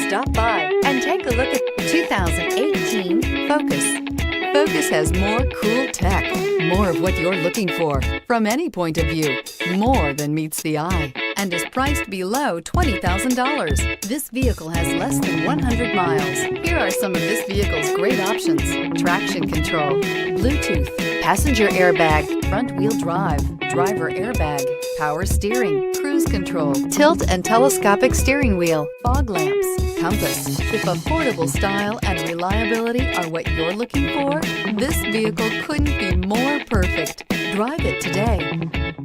Stop by and take a look at 2018 Focus. Focus has more cool tech, more of what you're looking for from any point of view, more than meets the eye, and is priced below $20,000. This vehicle has less than 100 miles. Here are some of this vehicle's great options: traction control, Bluetooth, passenger airbag, front wheel drive, driver airbag, power steering, cruise control, tilt and telescopic steering wheel, fog lamps, compass. If affordable style and reliability are what you're looking for, this vehicle couldn't be more perfect. Drive it today.